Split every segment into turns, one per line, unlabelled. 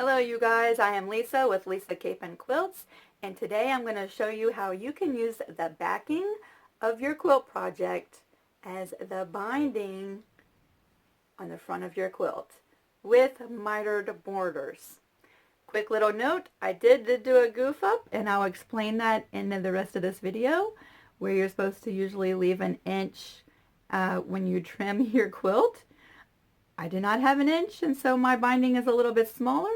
Hello you guys, I am Lisa with Lisa Capen Quilts, and today I'm going to show you how you can use the backing of your quilt project as the binding on the front of your quilt with mitered borders. Quick little note, I did do a goof up, and I'll explain that in the rest of this video, where you're supposed to usually leave an inch when you trim your quilt. I do not have an inch, and so my binding is a little bit smaller.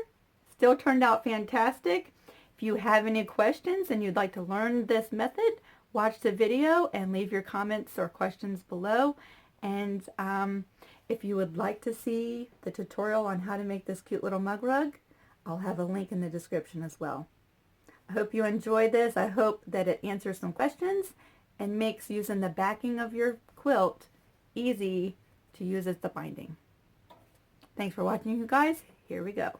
Still turned out fantastic. If you have any questions and you'd like to learn this method, watch the video and leave your comments or questions below. And if you would like to see the tutorial on how to make this cute little mug rug, I'll have a link in the description as well. I hope you enjoyed this. I hope that it answers some questions and makes using the backing of your quilt easy to use as the binding. Thanks for watching, you guys. Here we go.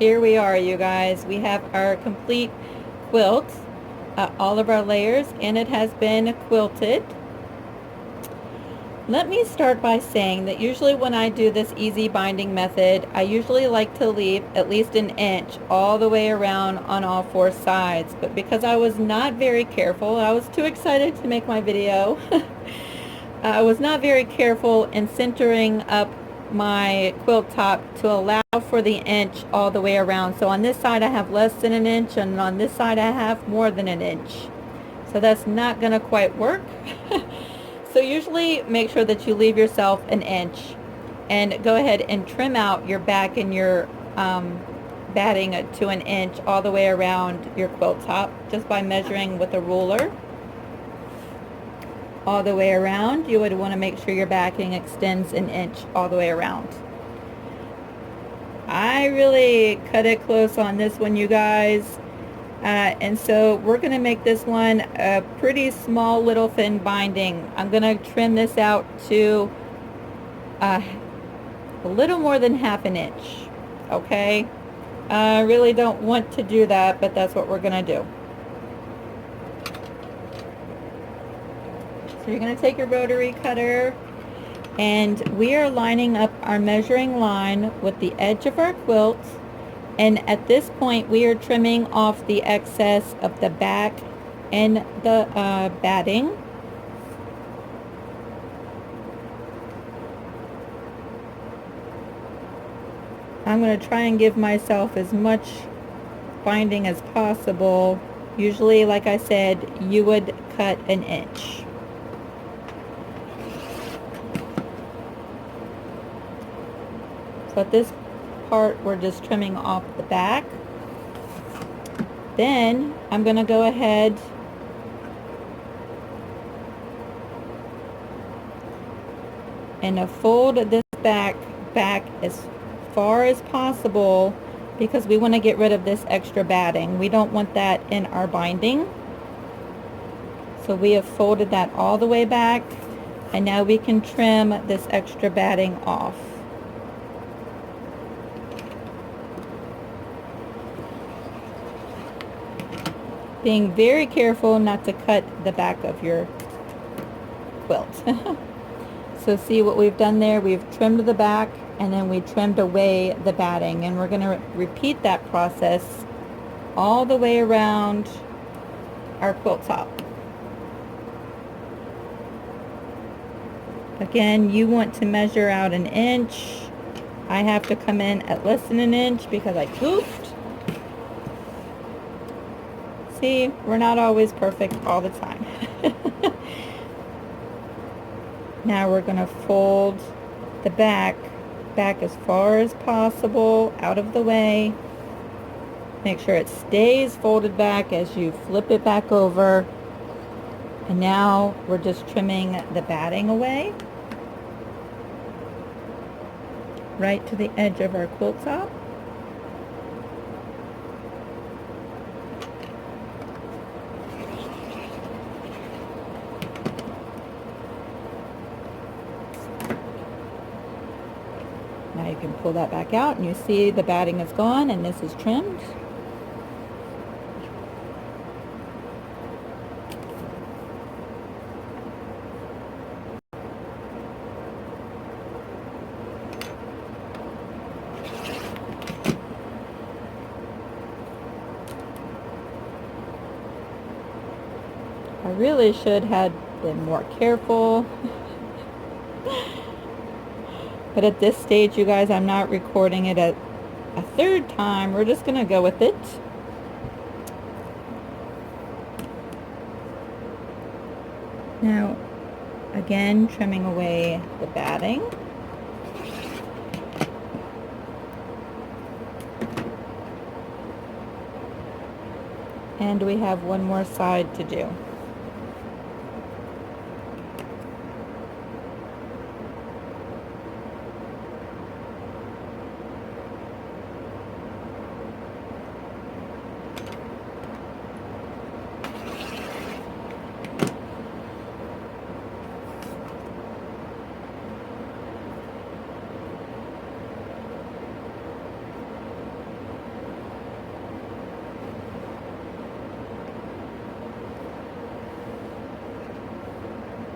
Here we are, you guys. We have our complete quilt, all of our layers, and it has been quilted. Let me start by saying that usually when I do this easy binding method, I usually like to leave at least an inch all the way around on all four sides. But because I was not very careful, I was too excited to make my video. I was not very careful in centering up my quilt top to allow for the inch all the way around. So on this side I have less than an inch, and on this side I have more than an inch. So that's not going to quite work. So usually make sure that you leave yourself an inch, and go ahead and trim out your back and your batting to an inch all the way around your quilt top just by measuring with a ruler. All the way around, you would want to make sure your backing extends an inch all the way around. I really cut it close on this one, you guys, and so we're going to make this one a pretty small little thin binding. I'm going to trim this out to a little more than half an inch. Okay, I really don't want to do that, but that's what we're going to do. So you're going to take your rotary cutter, and we are lining up our measuring line with the edge of our quilt, and at this point we are trimming off the excess of the back and the batting. I'm going to try and give myself as much binding as possible. Usually, like I said, you would cut an inch. So at this part, we're just trimming off the back. Then I'm going to go ahead and fold this back as far as possible, because we want to get rid of this extra batting. We don't want that in our binding. So we have folded that all the way back, and now we can trim this extra batting off. Being very careful not to cut the back of your quilt. So see what we've done there? We've trimmed the back, and then we trimmed away the batting, and we're going to repeat that process all the way around our quilt top. Again, you want to measure out an inch. I have to come in at less than an inch because I goofed. See, we're not always perfect all the time. Now we're going to fold the back as far as possible out of the way. Make sure it stays folded back as you flip it back over. And now we're just trimming the batting away right to the edge of our quilt top. Now you can pull that back out, and you see the batting is gone, and this is trimmed. I really should have been more careful. But at this stage, you guys, I'm not recording it at a third time. We're just going to go with it. Now, again, trimming away the batting. And we have one more side to do.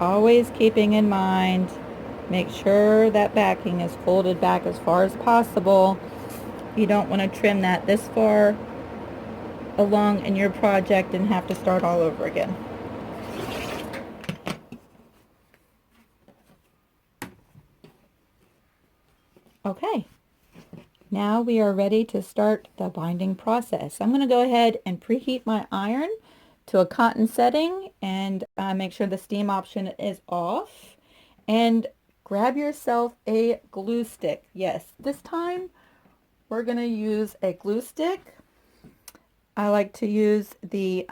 Always keeping in mind, make sure that backing is folded back as far as possible. You don't want to trim that this far along in your project and have to start all over again. Okay, now we are ready to start the binding process. I'm going to go ahead and preheat my iron to a cotton setting and make sure the steam option is off, and grab yourself a glue stick. Yes, this time we're going to use a glue stick. I like to use the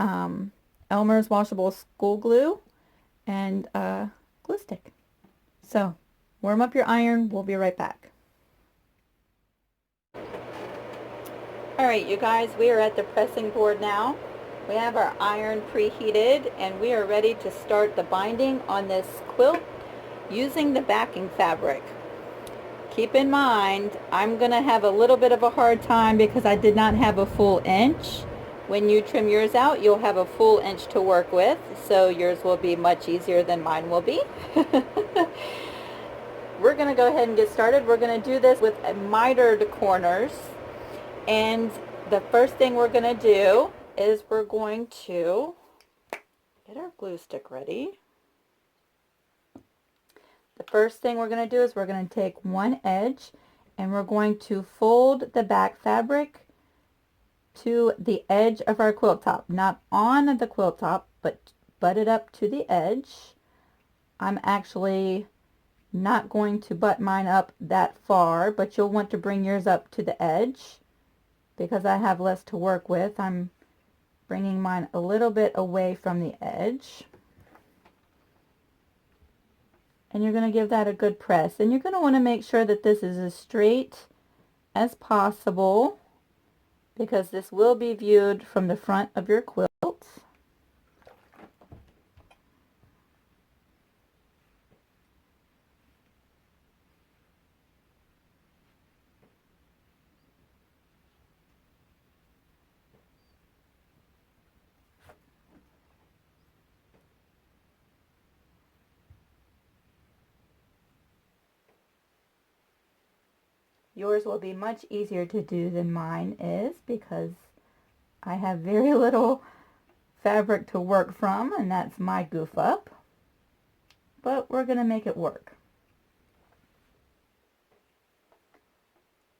Elmer's washable school glue and glue stick. So warm up your iron. We'll be right back. Alright, you guys, we are at the pressing board now. We have our iron preheated and we are ready to start the binding on this quilt using the backing fabric. Keep in mind, I'm going to have a little bit of a hard time because I did not have a full inch. When you trim yours out, you'll have a full inch to work with, so yours will be much easier than mine will be. We're going to go ahead and get started. We're going to do this with mitered corners. And the first thing we're going to do is we're going to get our glue stick ready. The first thing we're going to do is we're going to take one edge and we're going to fold the back fabric to the edge of our quilt top. Not on the quilt top, but butt it up to the edge. I'm actually not going to butt mine up that far, but you'll want to bring yours up to the edge. Because I have less to work with, I'm bringing mine a little bit away from the edge. And you're going to give that a good press. And you're going to want to make sure that this is as straight as possible, because this will be viewed from the front of your quilt. Yours will be much easier to do than mine is because I have very little fabric to work from, and that's my goof up. But we're going to make it work.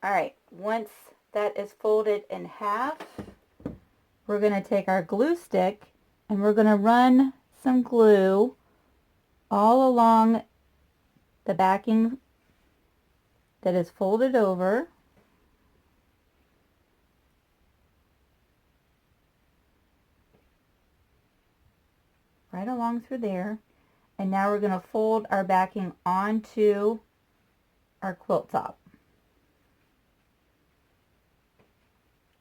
Alright, once that is folded in half, we're going to take our glue stick and we're going to run some glue all along the backing that is folded over. Right along through there. And now we're going to fold our backing onto our quilt top.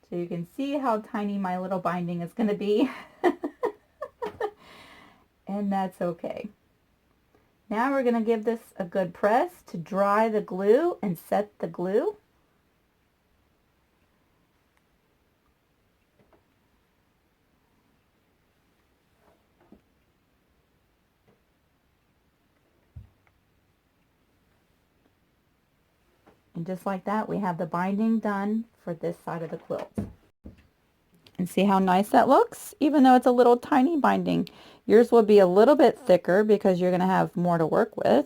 So you can see how tiny my little binding is going to be. And that's okay. Now we're going to give this a good press to dry the glue and set the glue. And just like that, we have the binding done for this side of the quilt. And see how nice that looks? Even though it's a little tiny binding. Yours will be a little bit thicker because you're going to have more to work with.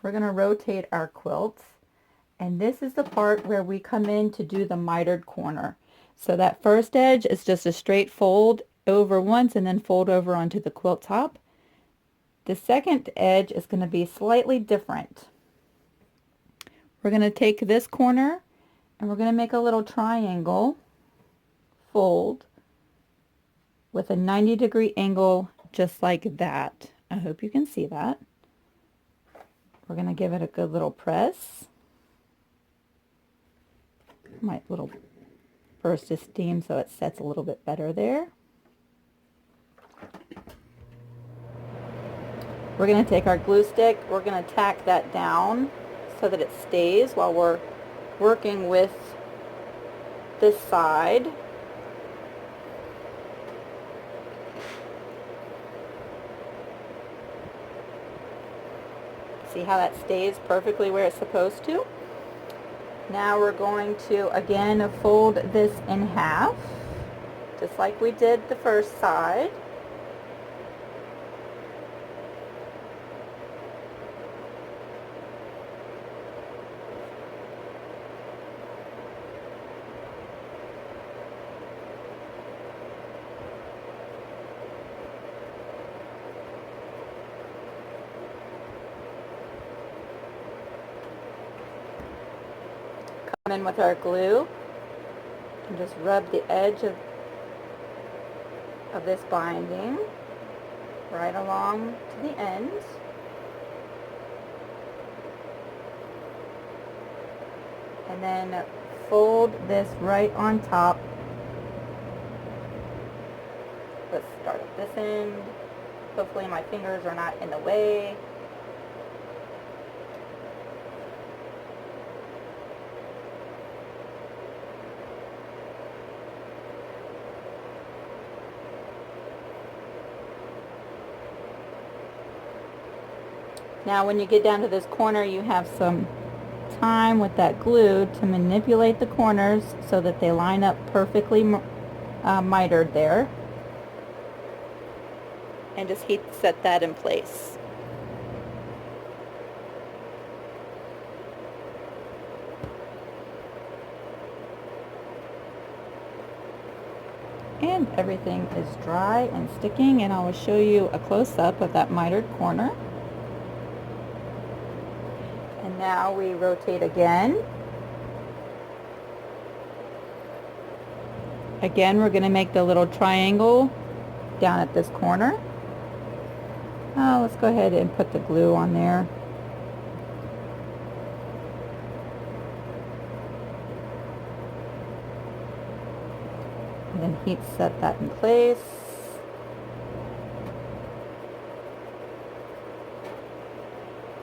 We're going to rotate our quilts, and this is the part where we come in to do the mitered corner. So that first edge is just a straight fold over once and then fold over onto the quilt top. The second edge is going to be slightly different. We're going to take this corner and we're going to make a little triangle fold with a 90-degree angle just like that. I hope you can see that. We're going to give it a good little press. My little burst of steam so it sets a little bit better there. We're going to take our glue stick, we're going to tack that down so that it stays while we're working with this side. See how that stays perfectly where it's supposed to? Now we're going to again fold this in half, just like we did the first side. Come in with our glue and just rub the edge of this binding right along to the end. And then fold this right on top. Let's start at this end. Hopefully my fingers are not in the way. Now when you get down to this corner, you have some time with that glue to manipulate the corners so that they line up perfectly mitered there. And just heat set that in place. And everything is dry and sticking, and I will show you a close-up of that mitered corner. And now we rotate again. Again, we're going to make the little triangle down at this corner. Let's go ahead and put the glue on there. And then heat set that in place.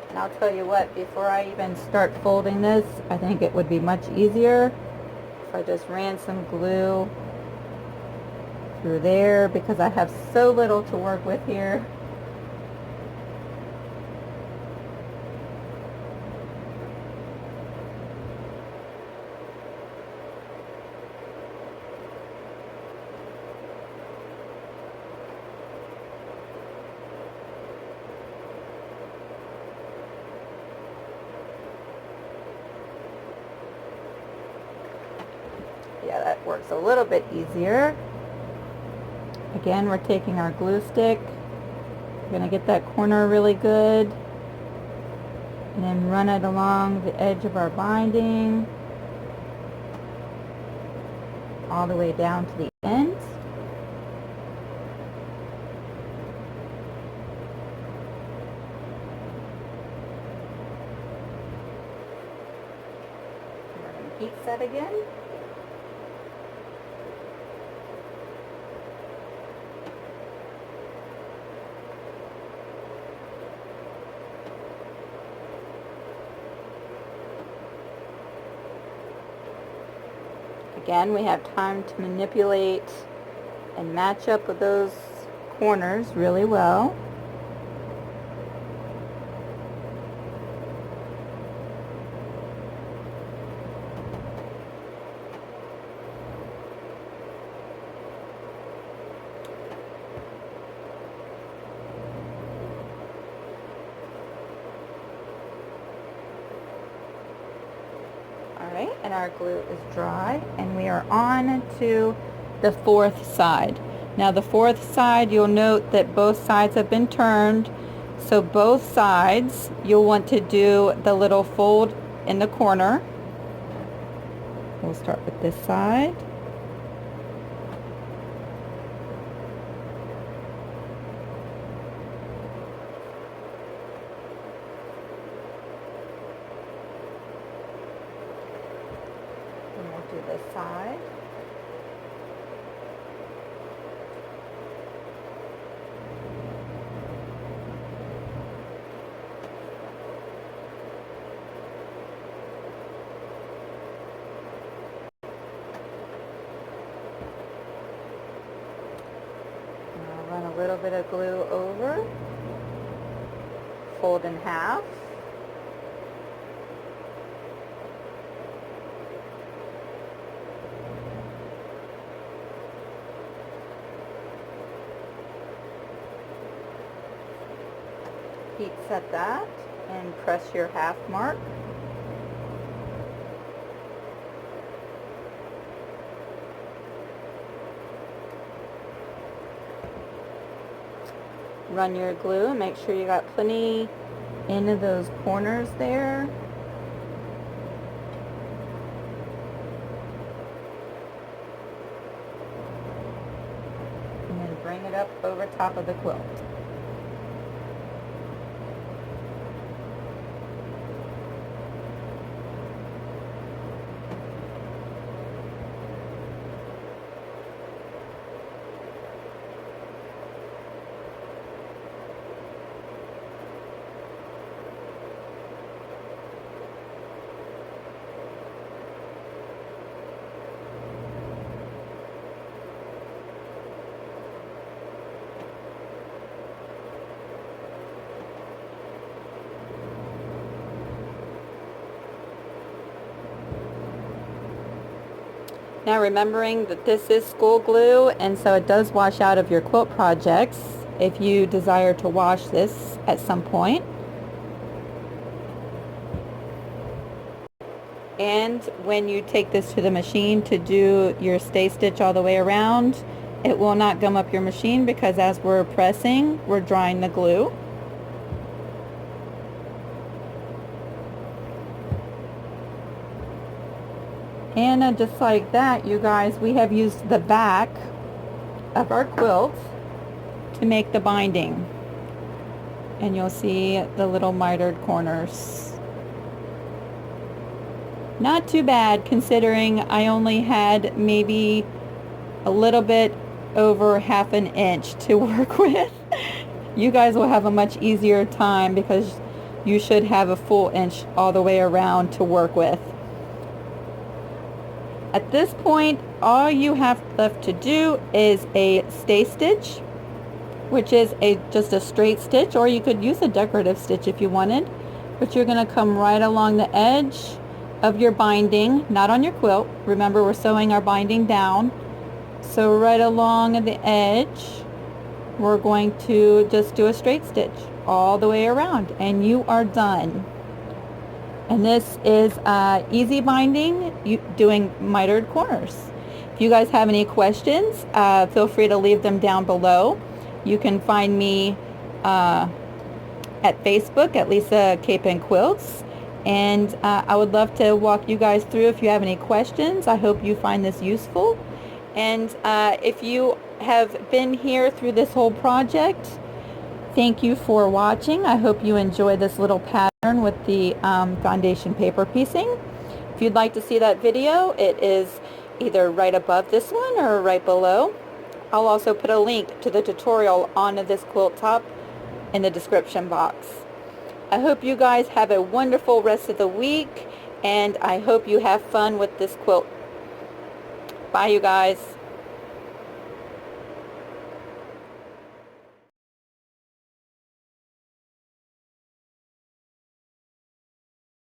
And I'll tell you what, before I even start folding this, I think it would be much easier if I just ran some glue through there, because I have so little to work with here. Yeah, that works a little bit easier. Again, we're taking our glue stick. We're going to get that corner really good. And then run it along the edge of our binding. All the way down to the end. We're going to heat set again. Again, we have time to manipulate and match up with those corners really well. and our glue is dry, and we are on to the fourth side. Now the fourth side, you'll note that both sides have been turned, so both sides you'll want to do the little fold in the corner. We'll start with this side. And we'll do this side. Run a little bit of glue over, fold in half, heat set that, and press your half mark. Run your glue, make sure you got plenty into those corners there. And then bring it up over top of the quilt. Now remembering that this is school glue, and so it does wash out of your quilt projects if you desire to wash this at some point. And when you take this to the machine to do your stay stitch all the way around, it will not gum up your machine because as we're pressing, we're drying the glue. And just like that, you guys, we have used the back of our quilt to make the binding. And you'll see the little mitered corners. Not too bad considering I only had maybe a little bit over half an inch to work with. You guys will have a much easier time because you should have a full inch all the way around to work with. At this point, all you have left to do is a stay stitch, which is just a straight stitch, or you could use a decorative stitch if you wanted. But you're going to come right along the edge of your binding, not on your quilt. Remember, we're sewing our binding down. So right along the edge, we're going to just do a straight stitch all the way around, and you are done. And this is easy binding, doing mitered corners. If you guys have any questions, feel free to leave them down below. You can find me at Facebook at Lisa Capen Quilts. And I would love to walk you guys through if you have any questions. I hope you find this useful. And if you have been here through this whole project, thank you for watching. I hope you enjoy this little pattern with the foundation paper piecing. If you'd like to see that video, it is either right above this one or right below. I'll also put a link to the tutorial on this quilt top in the description box. I hope you guys have a wonderful rest of the week, and I hope you have fun with this quilt. Bye, you guys.